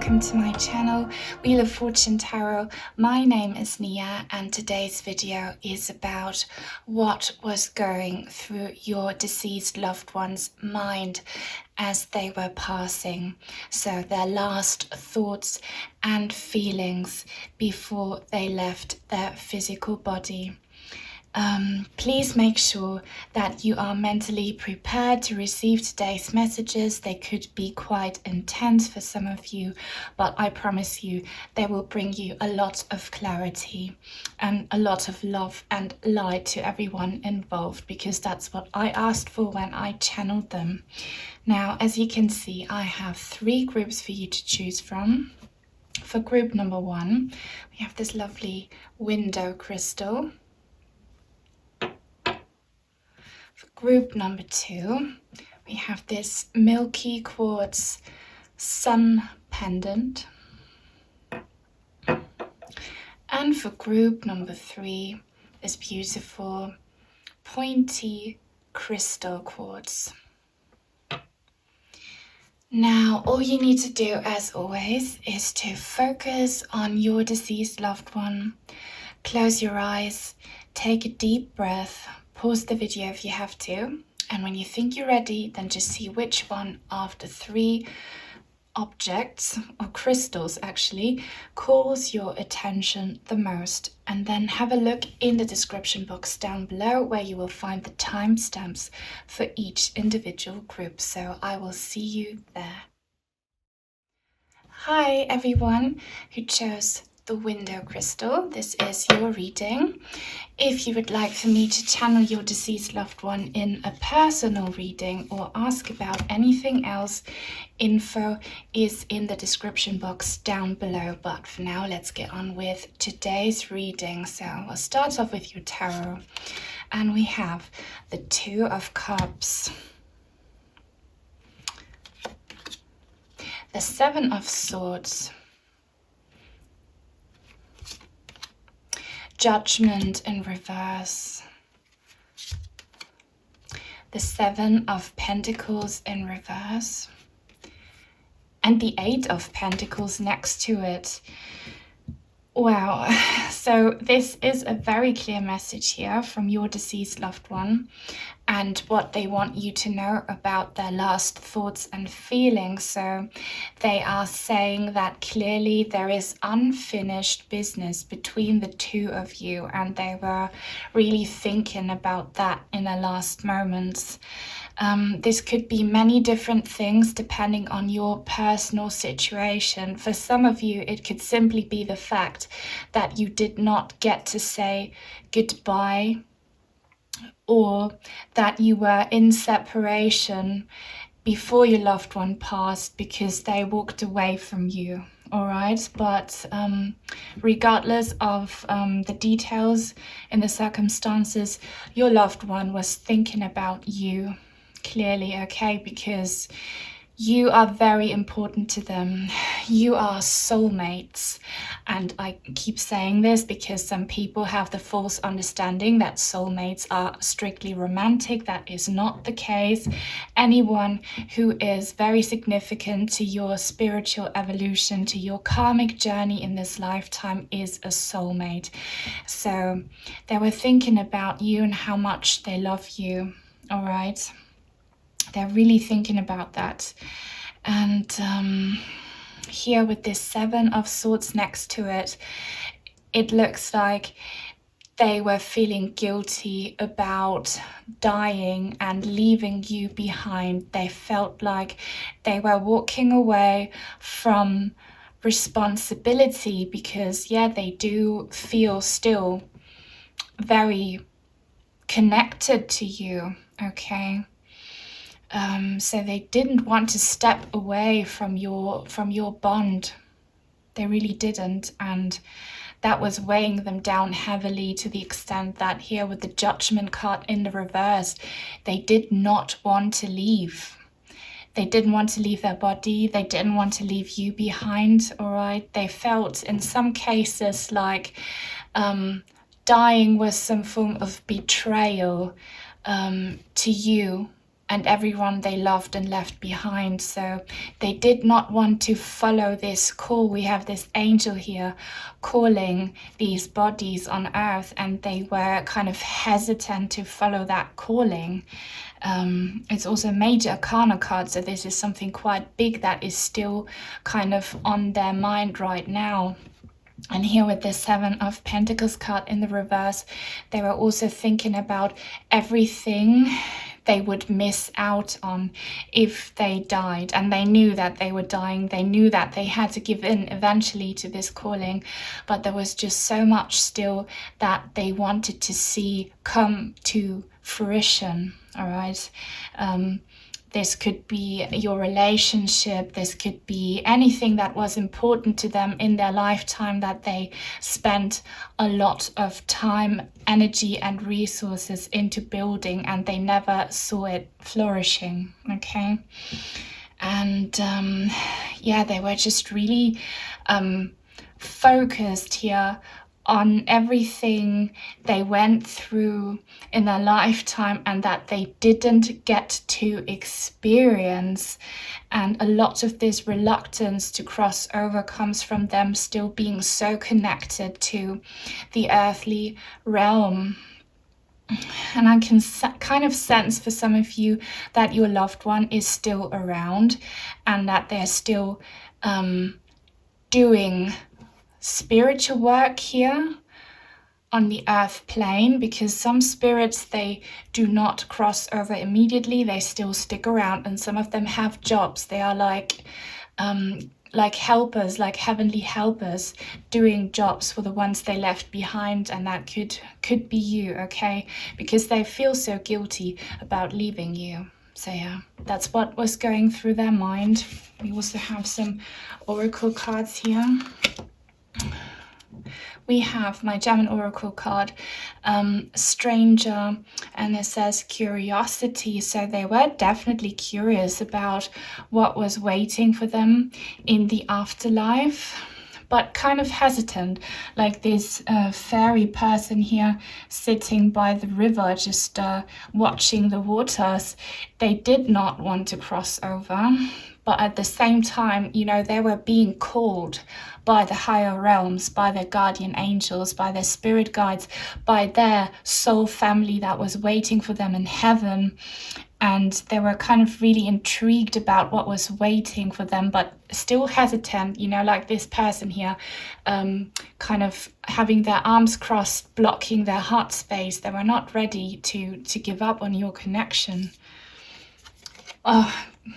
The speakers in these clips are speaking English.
welcome to my channel, Wheel of Fortune Tarot. My name is Nia and today's video is about what was going through your deceased loved one's mind as they were passing. So their last thoughts and feelings before they left their physical body. Please make sure that you are mentally prepared to receive today's messages. They could be quite intense for some of you, but I promise you they will bring you a lot of clarity and a lot of love and light to everyone involved, because that's what I asked for when I channeled them. Now, as you can see, I have 3 groups for you to choose from. For group number 1, we have this lovely window crystal. Group number 2, we have this milky quartz sun pendant. And for group number 3, this beautiful pointy crystal quartz. Now, all you need to do, as always, is to focus on your deceased loved one. Close your eyes, take a deep breath. Pause the video if you have to, and when you think you're ready, then just see which one of the 3 objects, or crystals actually, calls your attention the most. And then have a look in the description box down below where you will find the timestamps for each individual group. So I will see you there. Hi everyone who chose the window crystal. This is your reading. If you would like for me to channel your deceased loved one in a personal reading or ask about anything else, info is in the description box down below. But for now, let's get on with today's reading. So we'll start off with your tarot, and we have the 2 of Cups, the 7 of Swords, Judgment in reverse, the 7 of Pentacles in reverse, and the 8 of Pentacles next to it. Wow, so this is a very clear message here from your deceased loved one and what they want you to know about their last thoughts and feelings. So they are saying that clearly there is unfinished business between the 2 of you, and they were really thinking about that in their last moments. This could be many different things depending on your personal situation. For some of you, it could simply be the fact that you did not get to say goodbye, or that you were in separation before your loved one passed because they walked away from you. All right, but regardless of the details in the circumstances, your loved one was thinking about you clearly, okay, because you are very important to them. You are soulmates. And I keep saying this because some people have the false understanding that soulmates are strictly romantic. That is not the case. Anyone who is very significant to your spiritual evolution, to your karmic journey in this lifetime, is a soulmate. So they were thinking about you and how much they love you, all right? They're really thinking about that. And here with this 7 of Swords next to it, it looks like they were feeling guilty about dying and leaving you behind. They felt like they were walking away from responsibility because, yeah, they do feel still very connected to you, okay? So they didn't want to step away from your bond. They really didn't, and that was weighing them down heavily, to the extent that here with the Judgment card in the reverse, they did not want to leave. They didn't want to leave their body. They didn't want to leave you behind, all right? They felt in some cases like dying was some form of betrayal to you, and everyone they loved and left behind. So they did not want to follow this call. We have this angel here calling these bodies on earth, and they were kind of hesitant to follow that calling. It's also a major arcana card, so this is something quite big that is still kind of on their mind right now. And here with the Seven of Pentacles card in the reverse, they were also thinking about everything they would miss out on if they died. And they knew that they were dying. They knew that they had to give in eventually to this calling. But there was just so much still that they wanted to see come to fruition. All right. This could be your relationship. This could be anything that was important to them in their lifetime that they spent a lot of time, energy, and resources into building, and they never saw it flourishing. Okay. And yeah, they were just really focused here on everything they went through in their lifetime and that they didn't get to experience. And a lot of this reluctance to cross over comes from them still being so connected to the earthly realm. And I can kind of sense for some of you that your loved one is still around and that they're still doing spiritual work here on the earth plane, because some spirits, they do not cross over immediately. They still stick around, and some of them have jobs. They are like helpers, like heavenly helpers, doing jobs for the ones they left behind, and that could be you, okay? Because they feel so guilty about leaving you. So yeah, that's what was going through their mind. We also have some oracle cards here. We have my German oracle card, Stranger, and it says curiosity. So they were definitely curious about what was waiting for them in the afterlife, but kind of hesitant, like this fairy person here sitting by the river, just watching the waters. They did not want to cross over, but at the same time, you know, they were being called by the higher realms, by their guardian angels, by their spirit guides, by their soul family that was waiting for them in heaven. And they were kind of really intrigued about what was waiting for them, but still hesitant, you know, like this person here, kind of having their arms crossed, blocking their heart space. They were not ready to give up on your connection. Oh,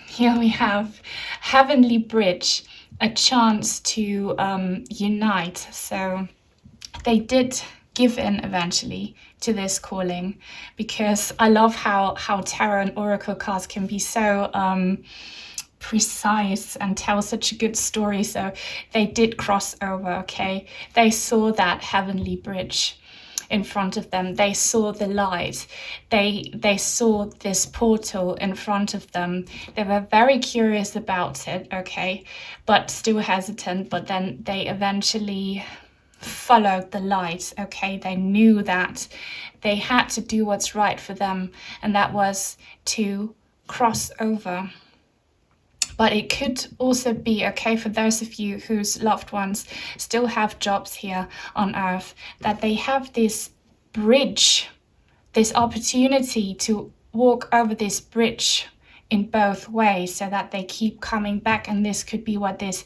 here we have Heavenly Bridge, a chance to unite. So they did give in eventually to this calling, because I love how tarot and oracle cards can be so precise and tell such a good story. So they did cross over, okay? They saw that heavenly bridge in front of them. They saw the light. They saw this portal in front of them. They were very curious about it, okay, but still hesitant. But then they eventually followed the light, okay? They knew that they had to do what's right for them, and that was to cross over. But it could also be, okay, for those of you whose loved ones still have jobs here on earth, that they have this bridge, this opportunity to walk over this bridge in both ways, so that they keep coming back. And this could be what this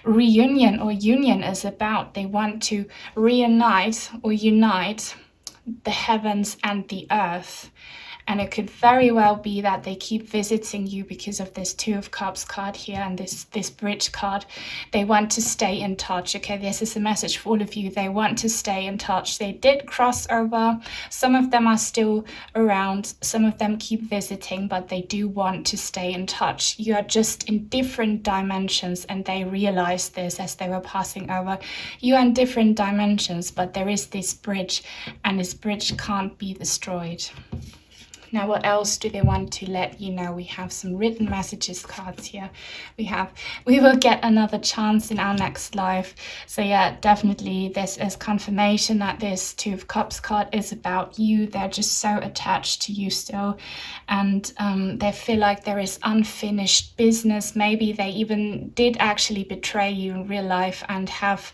reunion or union is about. They want to reunite or unite the heavens and the earth. And it could very well be that they keep visiting you because of this Two of Cups card here and this bridge card. They want to stay in touch. Okay, this is a message for all of you. They want to stay in touch. They did cross over. Some of them are still around. Some of them keep visiting, but they do want to stay in touch. You are just in different dimensions, and they realized this as they were passing over. You are in different dimensions, but there is this bridge, and this bridge can't be destroyed. Now, what else do they want to let you know? We have some written messages cards here. We will get another chance in our next life. So yeah, definitely this is confirmation that this Two of Cups card is about you. They're just so attached to you still. And they feel like there is unfinished business. Maybe they even did actually betray you in real life and have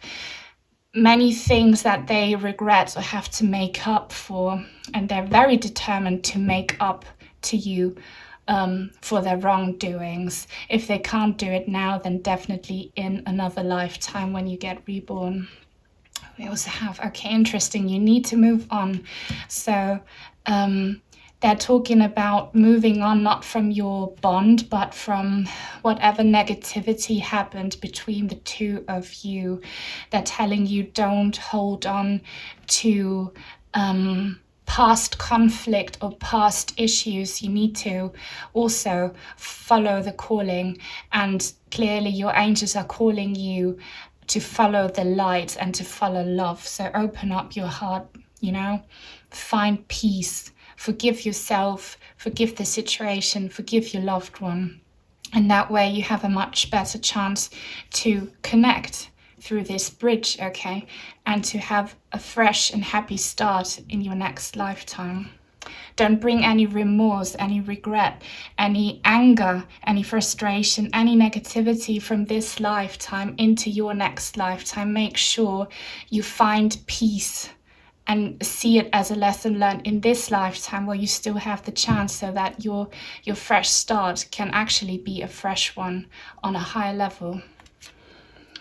many things that they regret or have to make up for, and they're very determined to make up to you for their wrongdoings. If they can't do it now, then definitely in another lifetime when you get reborn. We also have, okay, interesting, you need to move on. So they're talking about moving on, not from your bond, but from whatever negativity happened between the two of you. They're telling you don't hold on to past conflict or past issues. You need to also follow the calling, and clearly your angels are calling you to follow the light and to follow love. So open up your heart, find peace. Forgive yourself, forgive the situation, forgive your loved one. And that way you have a much better chance to connect through this bridge, okay? And to have a fresh and happy start in your next lifetime. Don't bring any remorse, any regret, any anger, any frustration, any negativity from this lifetime into your next lifetime. Make sure you find peace and see it as a lesson learned in this lifetime where you still have the chance, so that your fresh start can actually be a fresh one on a higher level.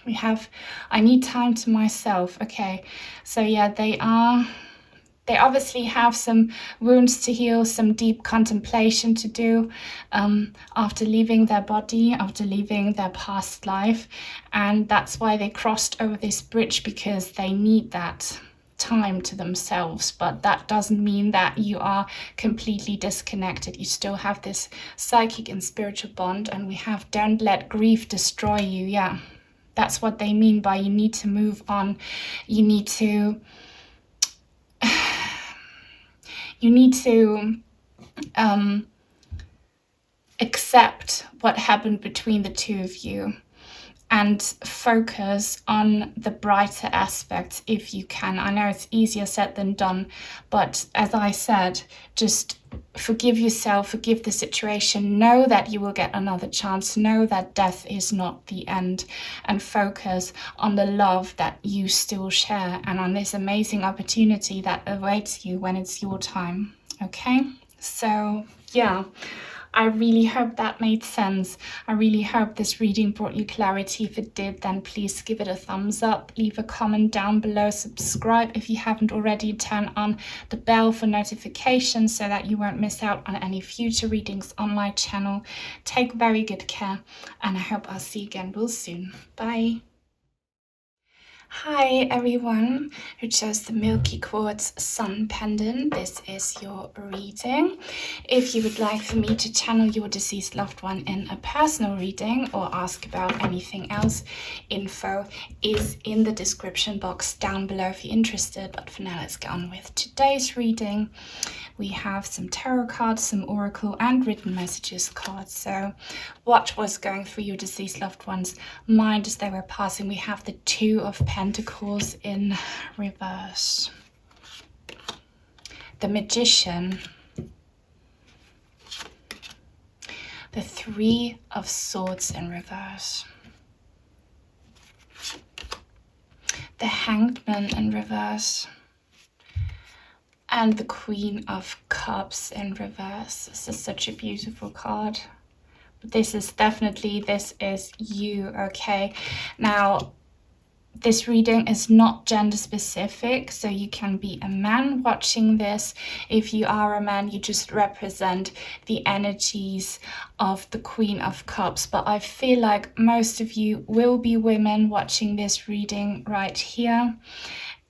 We have, I need time to myself. Okay, so yeah, they obviously have some wounds to heal, some deep contemplation to do after leaving their body, after leaving their past life. And that's why they crossed over this bridge, because they need that time to themselves. But that doesn't mean that you are completely disconnected. You still have this psychic and spiritual bond. And we have, don't let grief destroy you. Yeah, that's what they mean by you need to move on. You need to accept what happened between the two of you and focus on the brighter aspects if you can. I know it's easier said than done, but as I said, just forgive yourself, forgive the situation, know that you will get another chance, know that death is not the end, and focus on the love that you still share and on this amazing opportunity that awaits you when it's your time. Okay, so yeah, I really hope that made sense. I really hope this reading brought you clarity. If it did, then please give it a thumbs up, leave a comment down below, subscribe if you haven't already, turn on the bell for notifications so that you won't miss out on any future readings on my channel. Take very good care, and I hope I'll see you again real soon. Bye. Hi everyone who chose the Milky Quartz Sun Pendant. This is your reading. If you would like for me to channel your deceased loved one in a personal reading or ask about anything else, info is in the description box down below if you're interested. But for now, let's get on with today's reading. We have some tarot cards, some oracle and written messages cards. So what was going through your deceased loved one's mind as they were passing? We have the Two of Pentacles in reverse, the Magician, the Three of Swords in reverse, the Hanged Man in reverse, and the Queen of Cups in reverse. This is such a beautiful card. This is you, okay? Now, this reading is not gender specific, so you can be a man watching this. If you are a man, you just represent the energies of the Queen of Cups. But I feel like most of you will be women watching this reading right here.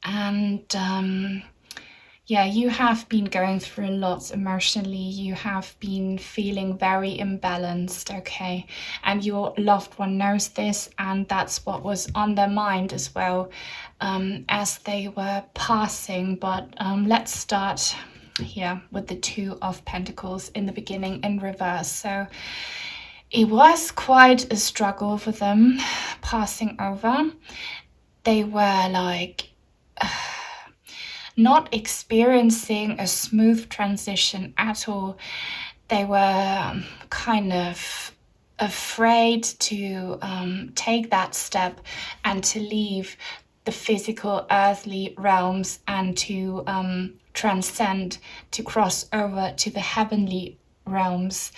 And yeah, you have been going through a lot emotionally. You have been feeling very imbalanced, okay? And your loved one knows this, and that's what was on their mind as well as they were passing. But let's start here with the Two of Pentacles in the beginning in reverse. So it was quite a struggle for them passing over. They were like not experiencing a smooth transition at all. They were kind of afraid to take that step and to leave the physical earthly realms and to transcend, to cross over to the heavenly realms.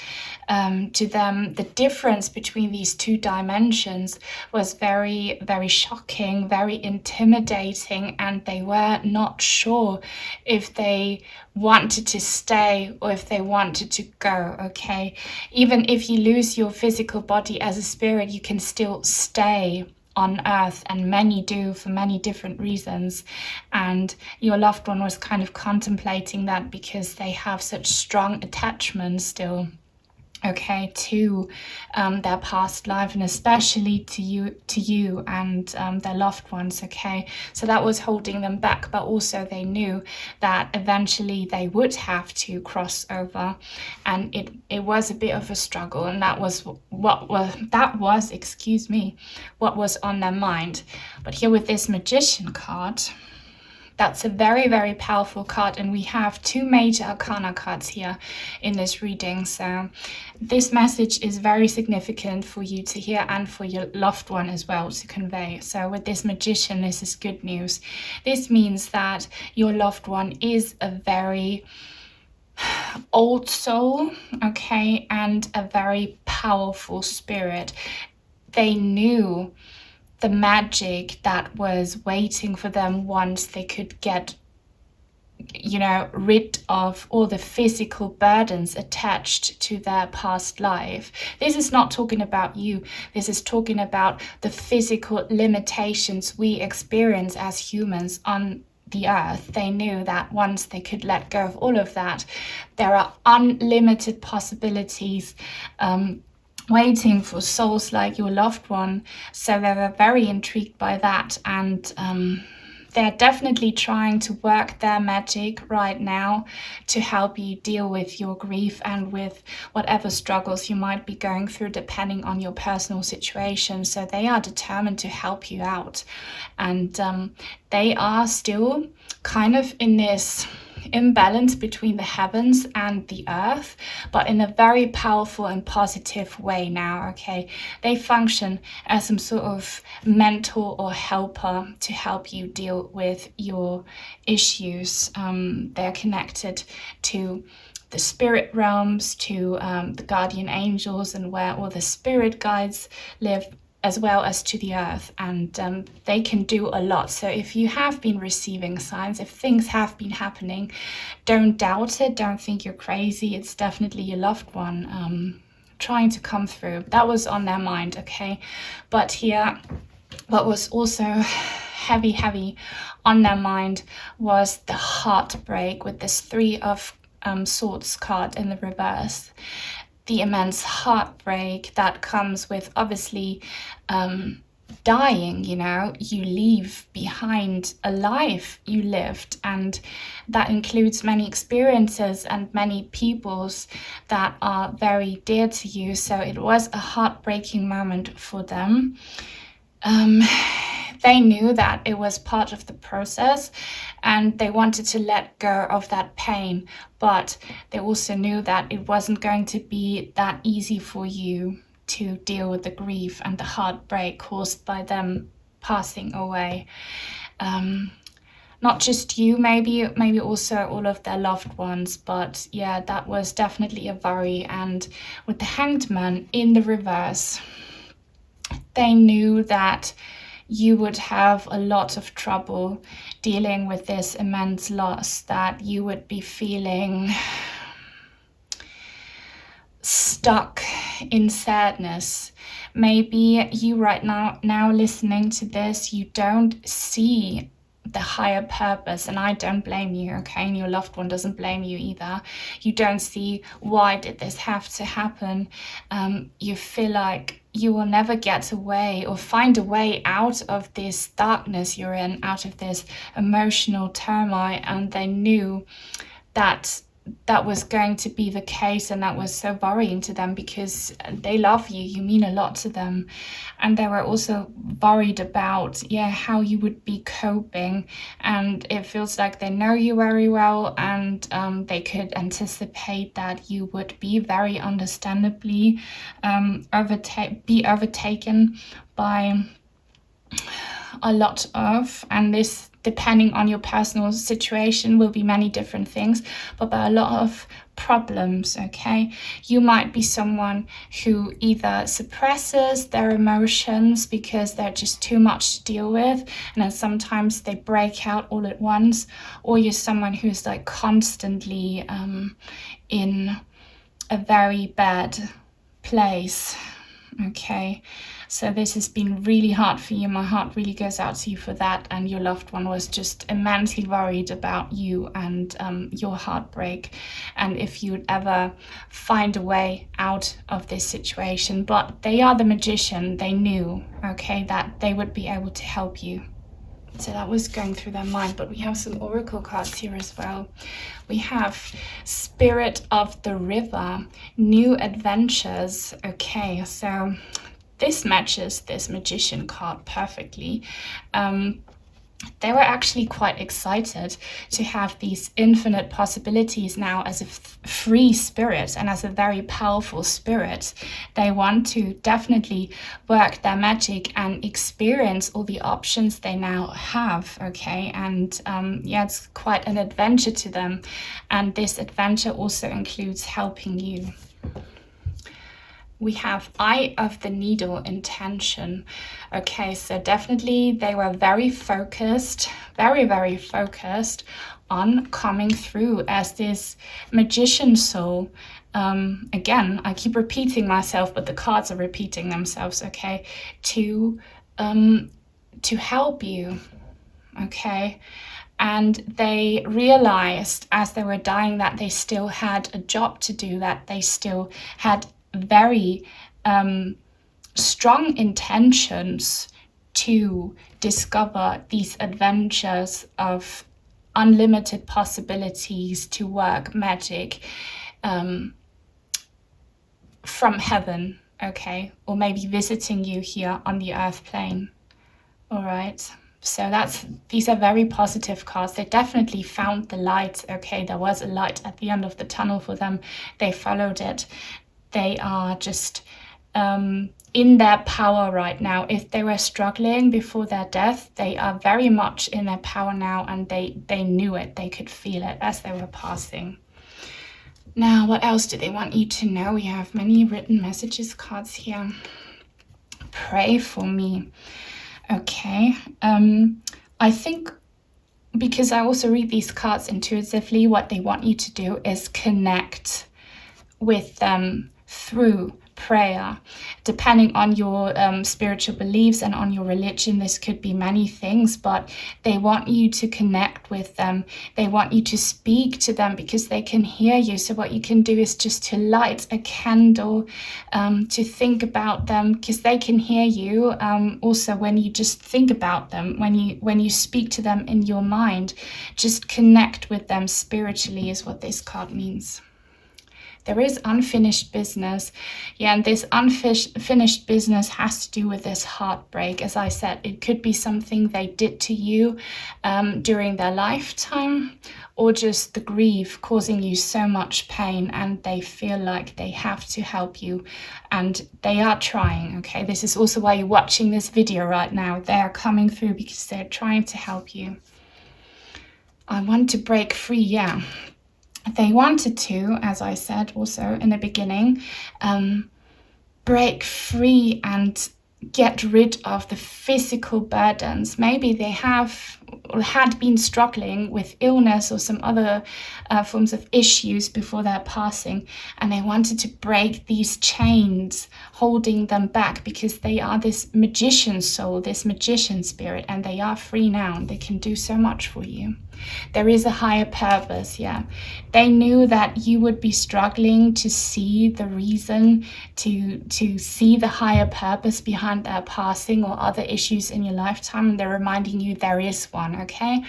To them, the difference between these two dimensions was very, very shocking, very intimidating, and they were not sure if they wanted to stay or if they wanted to go, okay? Even if you lose your physical body as a spirit, you can still stay on earth, and many do for many different reasons. And your loved one was kind of contemplating that because they have such strong attachment still, okay, to their past life, and especially to you and their loved ones, okay? So that was holding them back, but also they knew that eventually they would have to cross over, and it was a bit of a struggle, and that was what was on their mind. But here with this Magician card, that's a very, very powerful card, and we have two major arcana cards here in this reading. So this message is very significant for you to hear and for your loved one as well to convey. So with this Magician, this is good news. This means that your loved one is a very old soul, okay, and a very powerful spirit. They knew the magic that was waiting for them once they could get, rid of all the physical burdens attached to their past life. This is not talking about you. This is talking about the physical limitations we experience as humans on the earth. They knew that once they could let go of all of that, there are unlimited possibilities waiting for souls like your loved one. So they were very intrigued by that, and they're definitely trying to work their magic right now to help you deal with your grief and with whatever struggles you might be going through depending on your personal situation. So they are determined to help you out, and they are still kind of in this imbalance between the heavens and the earth, but in a very powerful and positive way now, okay? They function as some sort of mentor or helper to help you deal with your issues. They're connected to the spirit realms, to the guardian angels, and where all the spirit guides live, as well as to the earth, and they can do a lot. So if you have been receiving signs, if things have been happening, don't doubt it, don't think you're crazy. It's definitely your loved one trying to come through. That was on their mind, okay? But here, what was also heavy on their mind was the heartbreak with this Three of Swords card in the reverse. The immense heartbreak that comes with obviously dying, you leave behind a life you lived, and that includes many experiences and many peoples that are very dear to you. So it was a heartbreaking moment for them. They knew that it was part of the process and they wanted to let go of that pain, but they also knew that it wasn't going to be that easy for you to deal with the grief and the heartbreak caused by them passing away. Not just you, maybe also all of their loved ones, but yeah, that was definitely a worry. And with the Hanged Man in the reverse, they knew that you would have a lot of trouble dealing with this immense loss, that you would be feeling stuck in sadness. Maybe you right now listening to this, you don't see the higher purpose, and I don't blame you, okay? And your loved one doesn't blame you either. You don't see, why did this have to happen? You feel like you will never get away or find a way out of this darkness you're in, out of this emotional turmoil, and they knew that was going to be the case, and that was so worrying to them because they love you, you mean a lot to them, and they were also worried about how you would be coping. And it feels like they know you very well, and they could anticipate that you would be very understandably overtaken by a lot of, and this, depending on your personal situation, will be many different things, but by a lot of problems, okay? You might be someone who either suppresses their emotions because they're just too much to deal with, and then sometimes they break out all at once, or you're someone who's like constantly in a very bad place, okay? So this has been really hard for you. My heart really goes out to you for that. And your loved one was just immensely worried about you and your heartbreak, and if you would ever find a way out of this situation. But they are the magician. They knew, okay, that they would be able to help you. So that was going through their mind. But we have some oracle cards here as well. We have Spirit of the River, new adventures. Okay, so this matches this magician card perfectly. They were actually quite excited to have these infinite possibilities now as a free spirit and as a very powerful spirit. They want to definitely work their magic and experience all the options they now have, okay? And it's quite an adventure to them. And this adventure also includes helping you. We have Eye of the Needle, intention. Okay, so definitely they were very focused, very, very focused on coming through as this magician soul. Again, I keep repeating myself, but the cards are repeating themselves, okay, to help you, okay? And they realized as they were dying that they still had a job to do, that they still had very strong intentions to discover these adventures of unlimited possibilities to work magic from heaven, okay, or maybe visiting you here on the earth plane. All right, so these are very positive cards. They definitely found the light, okay? There was a light at the end of the tunnel for them. They followed it. They are just in their power right now. If they were struggling before their death, they are very much in their power now, and they knew it. They could feel it as they were passing. Now, what else do they want you to know? We have many written messages cards here. Pray for me. Okay. I think, because I also read these cards intuitively, what they want you to do is connect with them through prayer. Depending on your spiritual beliefs and on your religion, this could be many things, but they want you to connect with them. They want you to speak to them because they can hear you. So what you can do is just to light a candle, to think about them, because they can hear you. Also, when you just think about them, when you speak to them in your mind, just connect with them spiritually is what this card means. There is unfinished business. Yeah, and this unfinished business has to do with this heartbreak. As I said, it could be something they did to you during their lifetime, or just the grief causing you so much pain, and they feel like they have to help you, and they are trying, okay? This is also why you're watching this video right now. They are coming through because they're trying to help you. I want to break free, yeah. They wanted to, as I said also in the beginning, break free and get rid of the physical burdens. Maybe they had been struggling with illness or some other forms of issues before their passing, and they wanted to break these chains holding them back, because they are this magician soul, this magician spirit, and they are free now. They can do so much for you. There is a higher purpose, yeah. They knew that you would be struggling to see the reason, to see the higher purpose behind their passing or other issues in your lifetime, and they're reminding you there is one, okay?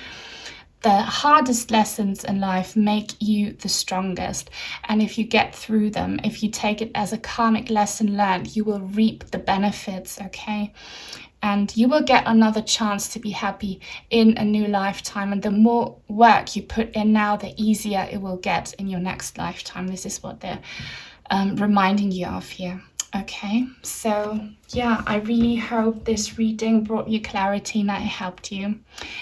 the hardest lessons in life make you the strongest. And if you get through them, if you take it as a karmic lesson learned, you will reap the benefits, okay? And you will get another chance to be happy in a new lifetime. And the more work you put in now, the easier it will get in your next lifetime. This is what they're reminding you of here. Okay, so yeah, I really hope this reading brought you clarity and that it helped you.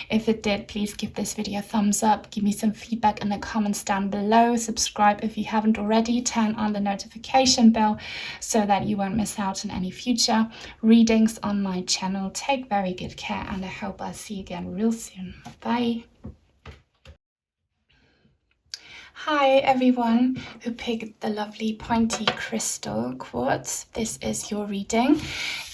If it did, please give this video a thumbs up, give me some feedback in the comments down below, subscribe if you haven't already, turn on the notification bell so that you won't miss out on any future readings on my channel. Take very good care, and I hope I'll see you again real soon. Bye. Hi everyone who picked the lovely pointy crystal quartz. This is your reading.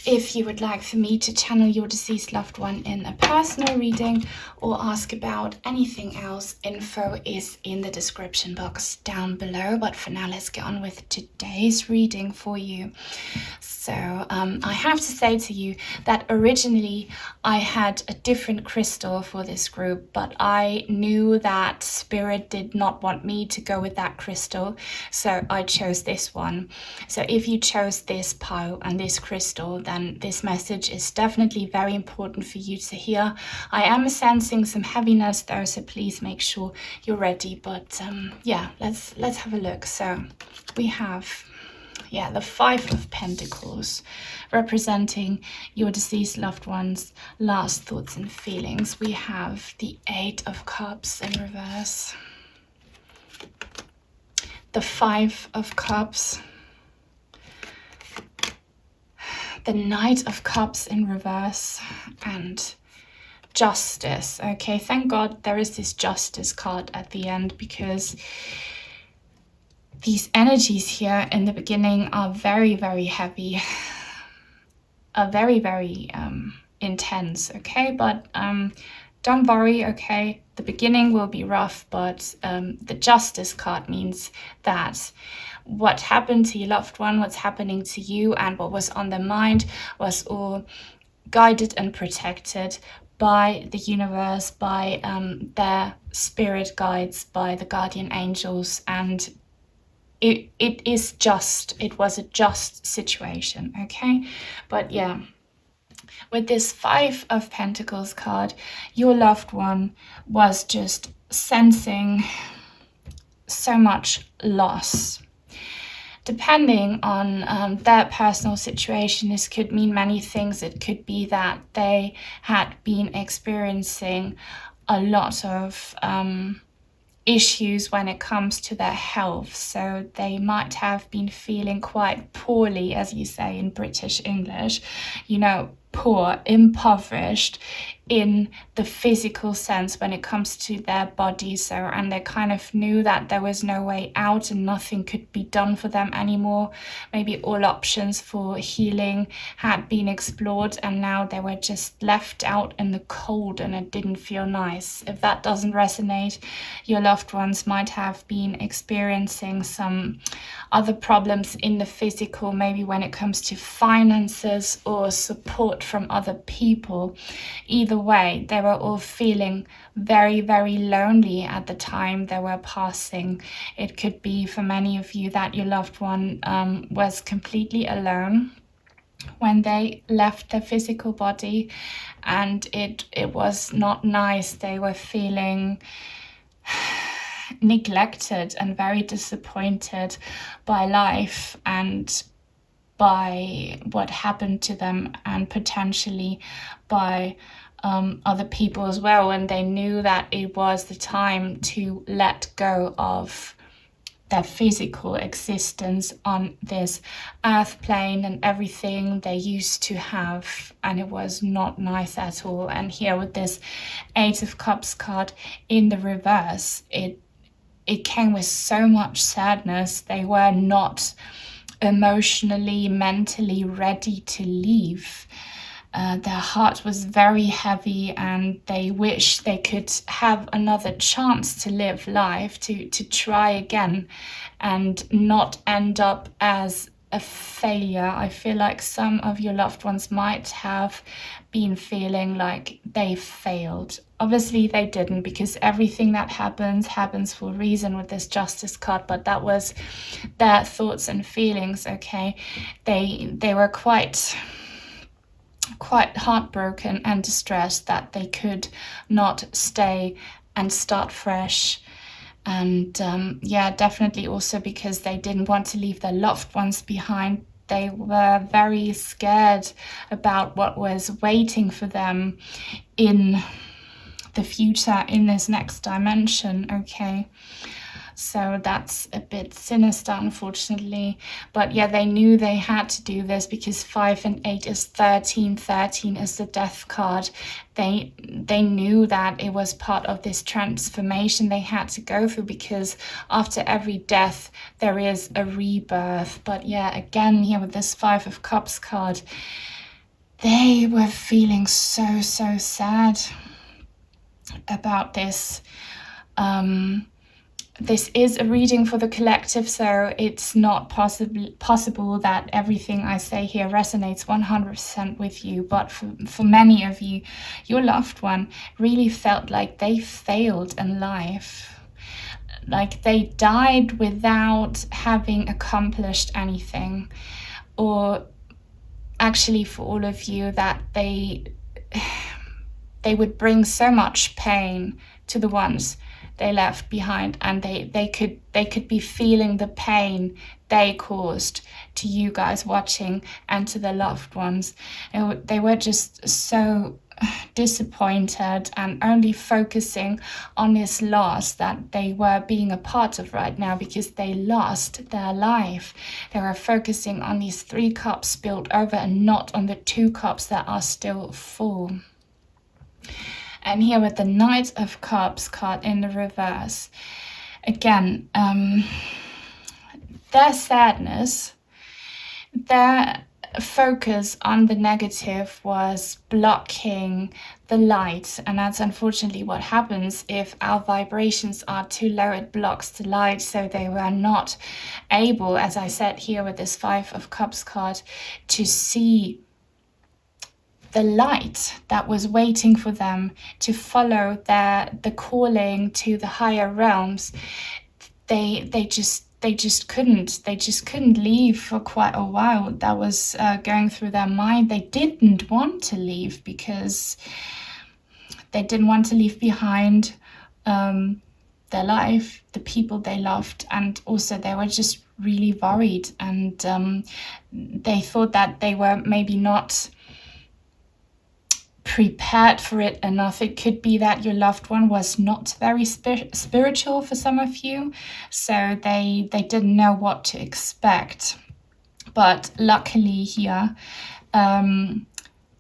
If you would like for me to channel your deceased loved one in a personal reading or ask about anything else, info is in the description box down below. But for now, let's get on with today's reading for you. So I have to say to you that originally I had a different crystal for this group, but I knew that Spirit did not want me to go with that crystal, so I chose this one. So if you chose this pile and this crystal, then this message is definitely very important for you to hear. I am sensing some heaviness though, so please make sure you're ready. But yeah, let's have a look. So we have the Five of Pentacles, representing your deceased loved one's last thoughts and feelings. We have the Eight of Cups in reverse, the Five of Cups, the Knight of Cups in reverse, and Justice. Okay, thank God there is this Justice card at the end, because these energies here in the beginning are very, very heavy, are very, very intense, okay? But don't worry, okay? The beginning will be rough, but the Justice card means that what happened to your loved one, what's happening to you, and what was on their mind was all guided and protected by the universe, by their spirit guides, by the guardian angels, and it was a just situation, okay? But yeah, with this Five of Pentacles card, your loved one was just sensing so much loss. Depending on their personal situation, this could mean many things. It could be that they had been experiencing a lot of issues when it comes to their health. So they might have been feeling quite poorly, as you say in British English, poor, impoverished in the physical sense when it comes to their body. So, and they kind of knew that there was no way out and nothing could be done for them anymore. Maybe all options for healing had been explored, and now they were just left out in the cold, and it didn't feel nice. If that doesn't resonate, your loved ones might have been experiencing some other problems in the physical, maybe when it comes to finances or support from other people. Either way, they were all feeling very, very lonely at the time they were passing. It could be for many of you that your loved one was completely alone when they left their physical body, and it was not nice. They were feeling neglected and very disappointed by life and by what happened to them, and potentially by other people as well. And they knew that it was the time to let go of their physical existence on this earth plane and everything they used to have, and it was not nice at all. And here with this Eight of Cups card in the reverse, it came with so much sadness. They were not emotionally, mentally ready to leave. Their heart was very heavy, and they wish they could have another chance to live life, to try again and not end up as a failure. I feel like some of your loved ones might have been feeling like they failed. Obviously they didn't, because everything that happens for a reason with this Justice card, but that was their thoughts and feelings, okay? They were quite heartbroken and distressed that they could not stay and start fresh. And yeah, definitely also because they didn't want to leave their loved ones behind. They were very scared about what was waiting for them in the future, in this next dimension, okay? So that's a bit sinister, unfortunately. But yeah, they knew they had to do this because 5 and 8 is 13. 13 is the death card. They knew that it was part of this transformation they had to go through, because after every death there is a rebirth. But yeah, again, here with this 5 of Cups card, they were feeling so sad about this. This is a reading for the collective, so it's not possible that everything I say here resonates 100% with you. But for many of you, your loved one really felt like they failed in life. Like they died without having accomplished anything. Or actually for all of you, that they would bring so much pain to the ones they left behind, and they could be feeling the pain they caused to you guys watching and to their loved ones. And they were just so disappointed and only focusing on this loss that they were being a part of right now, because they lost their life. They were focusing on these 3 cups spilled over and not on the 2 cups that are still full. And here with the Knight of Cups card in the reverse, again, their sadness, their focus on the negative was blocking the light. And that's unfortunately what happens if our vibrations are too low. It blocks the light. So they were not able, as I said here with this 5 of Cups card, to see the light that was waiting for them to follow the calling to the higher realms. They just couldn't leave for quite a while. That was going through their mind. They didn't want to leave because they didn't want to leave behind their life, the people they loved, and also they were just really worried, and they thought that they were maybe not prepared for it enough. It could be that your loved one was not very spiritual for some of you, so they didn't know what to expect. But luckily here, the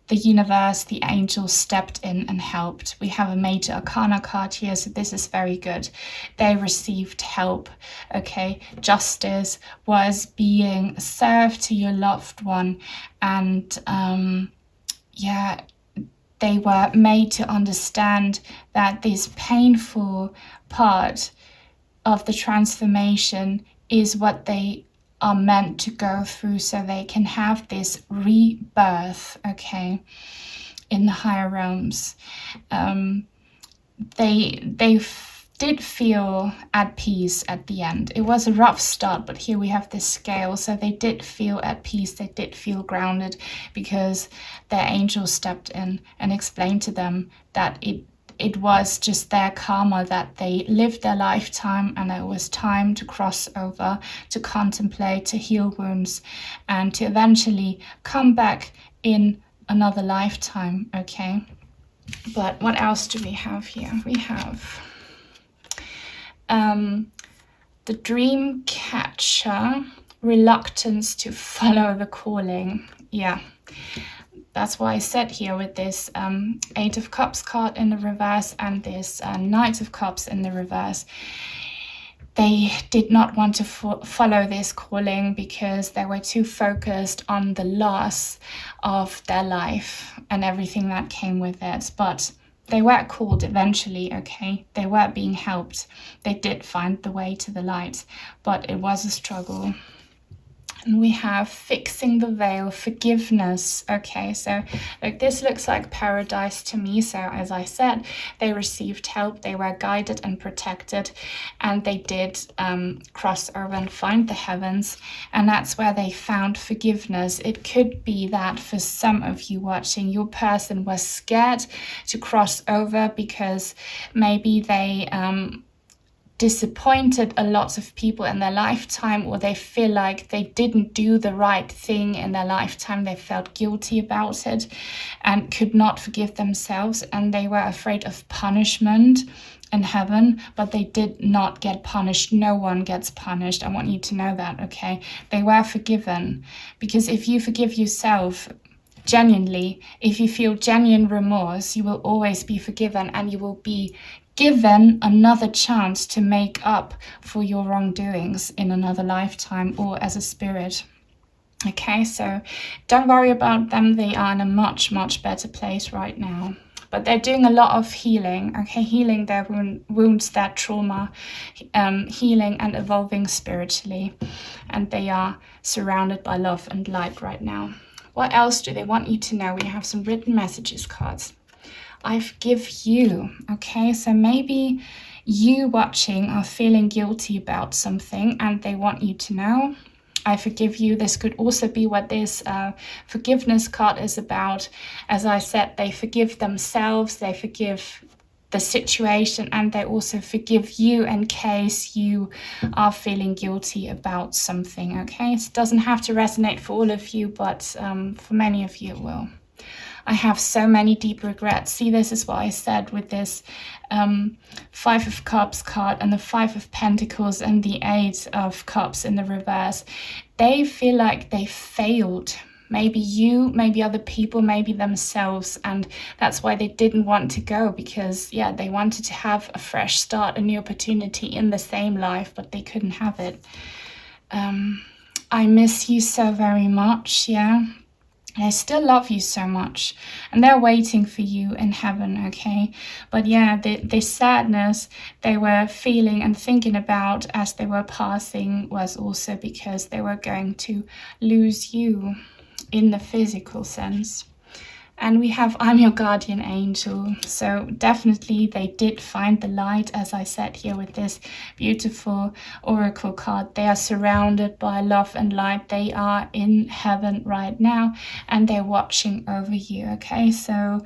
universe, the angels stepped in and helped. We have a Major Arcana card here, so this is very good. They received help, okay? Justice was being served to your loved one, and yeah, they were made to understand that this painful part of the transformation is what they are meant to go through, so they can have this rebirth, okay, in the higher realms. They did feel at peace at the end. It was a rough start, but here we have this scale, so they did feel at peace. They did feel grounded because their angel stepped in and explained to them that it was just their karma, that they lived their lifetime and it was time to cross over, to contemplate, to heal wounds, and to eventually come back in another lifetime, okay? But what else do we have here? We have the dream catcher, reluctance to follow the calling. Yeah, that's why I said here with this 8 of Cups card in the reverse and this Knight of Cups in the reverse, they did not want to follow this calling because they were too focused on the loss of their life and everything that came with it. But they were called eventually, okay? They were being helped. They did find the way to the light, but it was a struggle. And we have fixing the veil, forgiveness. Okay, so like this looks like paradise to me. So as I said, they received help, they were guided and protected, and they did cross over and find the heavens. And that's where they found forgiveness. It could be that for some of you watching, your person was scared to cross over because maybe they disappointed a lot of people in their lifetime, or they feel like they didn't do the right thing in their lifetime. They felt guilty about it and could not forgive themselves, and they were afraid of punishment in heaven, but they did not get punished. No one gets punished. I want you to know that, okay? They were forgiven, because if you forgive yourself genuinely, if you feel genuine remorse, you will always be forgiven, and you will be given another chance to make up for your wrongdoings in another lifetime or as a spirit. Okay, so don't worry about them. They are in a much, much better place right now. But they're doing a lot of healing, okay? Healing their wounds, their trauma, healing and evolving spiritually. And they are surrounded by love and light right now. What else do they want you to know? We have some written messages cards. I forgive you, okay? So maybe you watching are feeling guilty about something and they want you to know, I forgive you. This could also be what this forgiveness card is about. As I said, they forgive themselves, they forgive the situation, and they also forgive you in case you are feeling guilty about something, okay? It doesn't have to resonate for all of you, but for many of you it will. I have so many deep regrets. See, this is what I said with this Five of Cups card and the Five of Pentacles and the Eight of Cups in the reverse. They feel like they failed. Maybe you, maybe other people, maybe themselves. And that's why they didn't want to go, because, yeah, they wanted to have a fresh start, a new opportunity in the same life, but they couldn't have it. I miss you so very much, yeah. I still love you so much, and they're waiting for you in heaven, okay? But yeah, the sadness they were feeling and thinking about as they were passing was also because they were going to lose you in the physical sense. And we have I'm your guardian angel. So definitely they did find the light, as I said here with this beautiful oracle card. They are surrounded by love and light. They are in heaven right now and they're watching over you, okay? So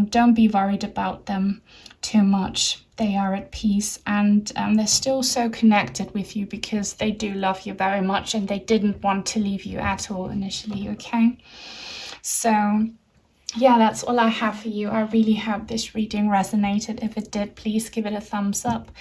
don't be worried about them too much. They are at peace, and they're still so connected with you because they do love you very much and they didn't want to leave you at all initially, okay? So yeah, that's all I have for you. I really hope this reading resonated. If it did, please give it a thumbs up.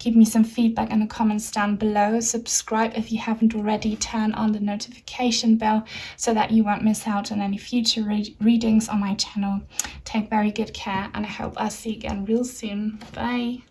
Give me some feedback in the comments down below. Subscribe if you haven't already. Turn on the notification bell so that you won't miss out on any future readings on my channel. Take very good care, and I hope I'll see you again real soon. Bye.